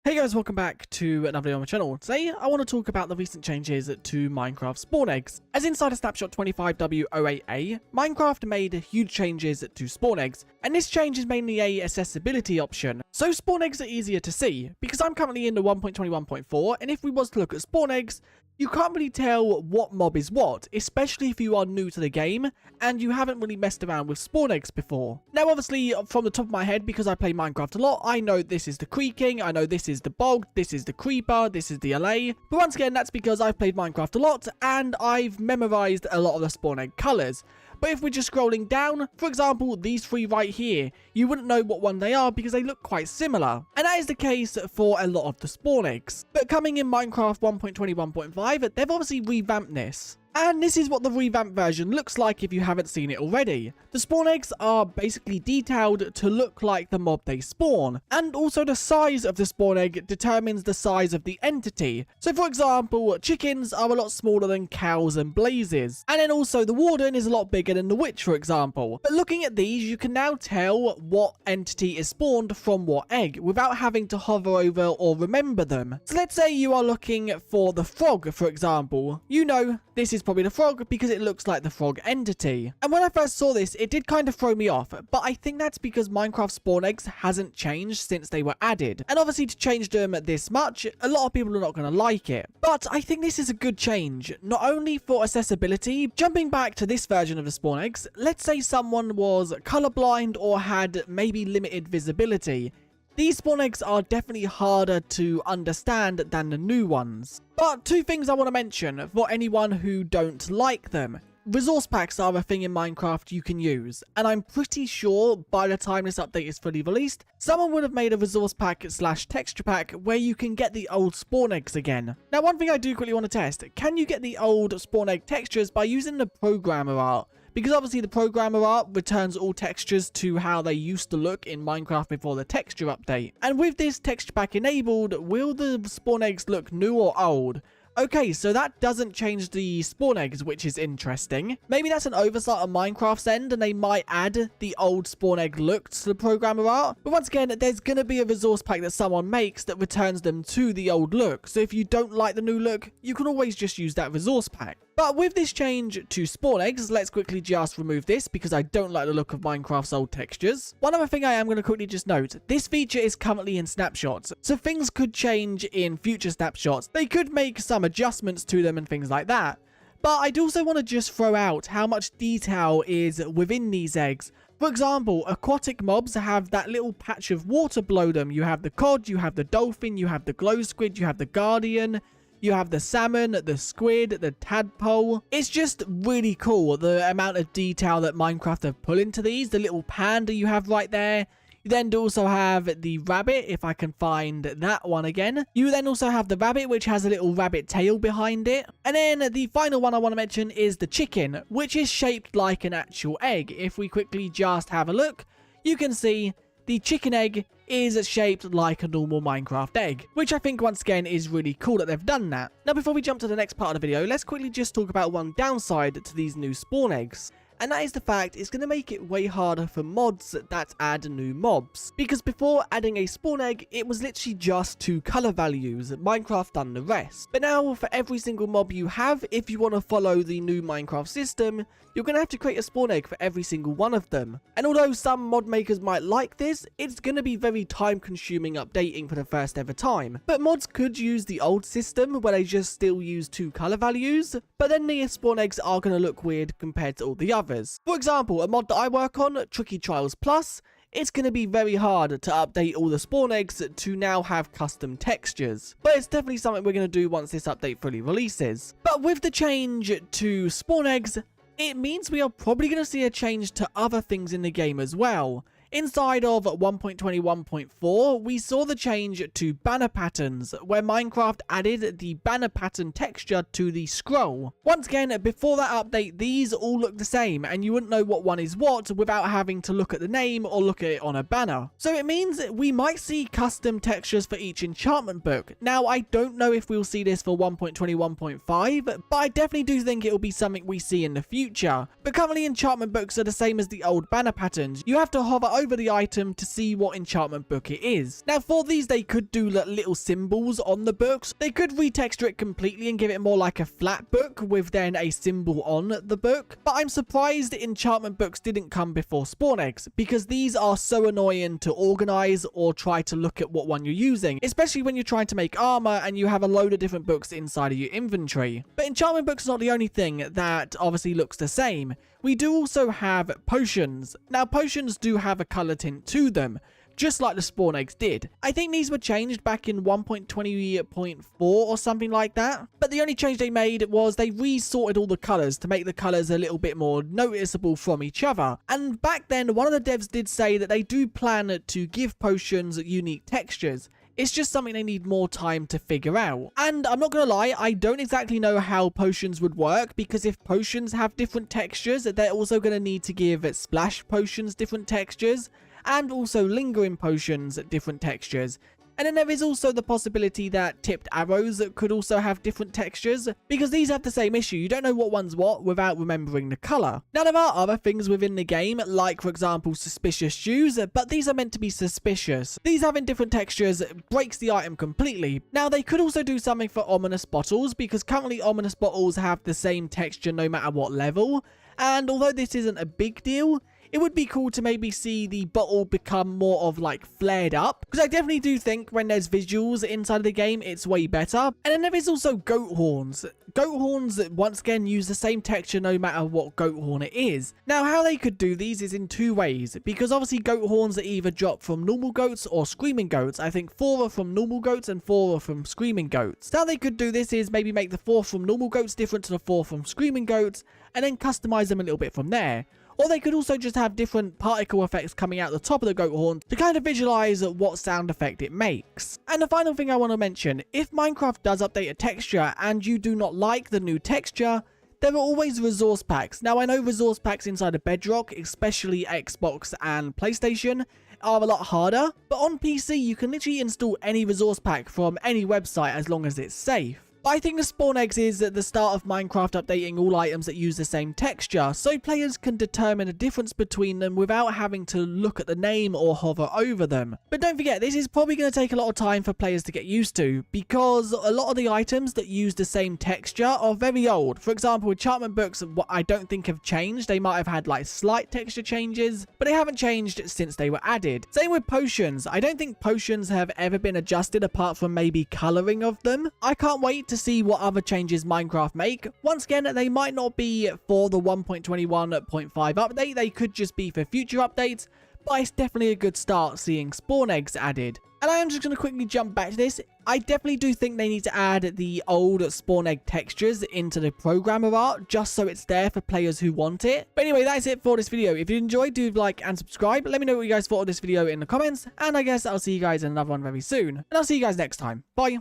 Hey guys, welcome back to another video on my channel. Today, I want to talk about the recent changes to Minecraft spawn eggs. As inside of snapshot 25W08A, Minecraft made huge changes to spawn eggs, and this change is mainly a accessibility option. So spawn eggs are easier to see, because I'm currently in the 1.21.4, and if we was to look at spawn eggs, you can't really tell what mob is what, especially if you are new to the game and you haven't really messed around with spawn eggs before. Now obviously from the top of my head, because I play Minecraft a lot, I know this is the creeking, I know this is the bog, this is the creeper, this is the allay. But once again, that's because I've played Minecraft a lot and I've memorized a lot of the spawn egg colors. But if we're just scrolling down, for example, these three right here, you wouldn't know what one they are because they look quite similar. And that is the case for a lot of the spawn eggs. But coming in Minecraft 1.21.5, they've obviously revamped this. And this is what the revamped version looks like if you haven't seen it already. The spawn eggs are basically detailed to look like the mob they spawn. And also the size of the spawn egg determines the size of the entity. So for example, chickens are a lot smaller than cows and blazes. And then also the warden is a lot bigger than the witch, for example. But looking at these, you can now tell what entity is spawned from what egg without having to hover over or remember them. So let's say you are looking for the frog, for example. You know, this is probably the frog because it looks like the frog entity. And when I first saw this, it did kind of throw me off, but I think that's because Minecraft spawn eggs hasn't changed since they were added. And obviously to change them this much, a lot of people are not going to like it. But I think this is a good change, not only for accessibility. Jumping back to this version of the spawn eggs, let's say someone was colorblind or had maybe limited visibility. These spawn eggs are definitely harder to understand than the new ones. But two things I want to mention for anyone who don't like them. Resource packs are a thing in Minecraft you can use, and I'm pretty sure by the time this update is fully released, someone would have made a resource pack / texture pack where you can get the old spawn eggs again. Now one thing I do quickly want to test, can you get the old spawn egg textures by using the programmer art? Because obviously the programmer art returns all textures to how they used to look in Minecraft before the texture update. And with this texture pack enabled, will the spawn eggs look new or old? Okay, so that doesn't change the spawn eggs, which is interesting. Maybe that's an oversight on Minecraft's end, and they might add the old spawn egg look to the programmer art. But once again, there's going to be a resource pack that someone makes that returns them to the old look. So if you don't like the new look, you can always just use that resource pack. But with this change to spawn eggs, let's quickly just remove this because I don't like the look of Minecraft's old textures. One other thing I am going to quickly just note, this feature is currently in snapshots, so things could change in future snapshots. They could make some adjustments to them and things like that. But I'd also want to just throw out how much detail is within these eggs. For example, aquatic mobs have that little patch of water below them. You have the cod, you have the dolphin, you have the glow squid, you have the guardian. You have the salmon, the squid, the tadpole. It's just really cool, the amount of detail that Minecraft have put into these. The little panda you have right there. You then also have the rabbit, if I can find that one again. You then also have the rabbit, which has a little rabbit tail behind it. And then the final one I want to mention is the chicken, which is shaped like an actual egg. If we quickly just have a look, you can see the chicken egg is shaped like a normal Minecraft egg, which I think once again is really cool that they've done that. Now before we jump to the next part of the video, let's quickly just talk about one downside to these new spawn eggs. And that is the fact it's going to make it way harder for mods that add new mobs. Because before adding a spawn egg, it was literally just 2 color values. Minecraft done the rest. But now for every single mob you have, if you want to follow the new Minecraft system, you're going to have to create a spawn egg for every single one of them. And although some mod makers might like this, it's going to be very time consuming updating for the first ever time. But mods could use the old system where they just still use 2 color values, but then the spawn eggs are going to look weird compared to all the others. For example, a mod that I work on, Tricky Trials Plus, it's going to be very hard to update all the spawn eggs to now have custom textures. But it's definitely something we're going to do once this update fully releases. But with the change to spawn eggs, it means we are probably going to see a change to other things in the game as well. Inside of 1.21.4, we saw the change to banner patterns, where Minecraft added the banner pattern texture to the scroll. Once again, before that update, these all look the same, and you wouldn't know what one is what without having to look at the name or look at it on a banner. So it means we might see custom textures for each enchantment book. Now, I don't know if we'll see this for 1.21.5, but I definitely do think it will be something we see in the future. But currently, enchantment books are the same as the old banner patterns. You have to hover over the item to see what enchantment book it is. Now for these, they could do little symbols on the books. They could retexture it completely and give it more like a flat book with then a symbol on the book. But I'm surprised enchantment books didn't come before spawn eggs, because these are so annoying to organize or try to look at what one you're using, especially when you're trying to make armor and you have a load of different books inside of your inventory. But enchantment books are not the only thing that obviously looks the same. We do also have potions. Now potions do have a color tint to them, just like the spawn eggs did. I think these were changed back in 1.20.4 or something like that. But the only change they made was they resorted all the colors to make the colors a little bit more noticeable from each other. And back then, one of the devs did say that they do plan to give potions unique textures. It's just something they need more time to figure out. And I'm not gonna lie, I don't exactly know how potions would work, because if potions have different textures, they're also gonna need to give splash potions different textures, and also lingering potions different textures. And then there is also the possibility that tipped arrows could also have different textures, because these have the same issue. You don't know what one's what without remembering the color. Now there are other things within the game, like for example suspicious shoes, but these are meant to be suspicious. These having different textures breaks the item completely. Now they could also do something for ominous bottles, because currently ominous bottles have the same texture no matter what level. And although this isn't a big deal, it would be cool to maybe see the bottle become more of like flared up, because I definitely do think when there's visuals inside of the game, it's way better. And then there is also goat horns. Goat horns, once again, use the same texture no matter what goat horn it is. Now, how they could do these is in two ways, because obviously goat horns are either dropped from normal goats or screaming goats. I think 4 are from normal goats and 4 are from screaming goats. How they could do this is maybe make the 4 from normal goats different to the 4 from screaming goats, and then customize them a little bit from there. Or they could also just have different particle effects coming out the top of the goat horn to kind of visualize what sound effect it makes. And the final thing I want to mention, if Minecraft does update a texture and you do not like the new texture, there are always resource packs. Now I know resource packs inside of Bedrock, especially Xbox and PlayStation, are a lot harder, but on PC you can literally install any resource pack from any website as long as it's safe. But I think the spawn eggs is at the start of Minecraft updating all items that use the same texture, so players can determine the difference between them without having to look at the name or hover over them. But don't forget, this is probably going to take a lot of time for players to get used to, because a lot of the items that use the same texture are very old. For example, enchantment books, what I don't think have changed. They might have had like slight texture changes, but they haven't changed since they were added. Same with potions. I don't think potions have ever been adjusted apart from maybe coloring of them. I can't wait to see what other changes Minecraft make. Once again, they might not be for the 1.21.5 update, they could just be for future updates, but it's definitely a good start seeing spawn eggs added. And I am just going to quickly jump back to this. I definitely do think they need to add the old spawn egg textures into the programmer art, just so it's there for players who want it. But anyway, that's it for this video. If you enjoyed, do like and subscribe. Let me know what you guys thought of this video in the comments, and I guess I'll see you guys in another one very soon. And I'll see you guys next time. Bye.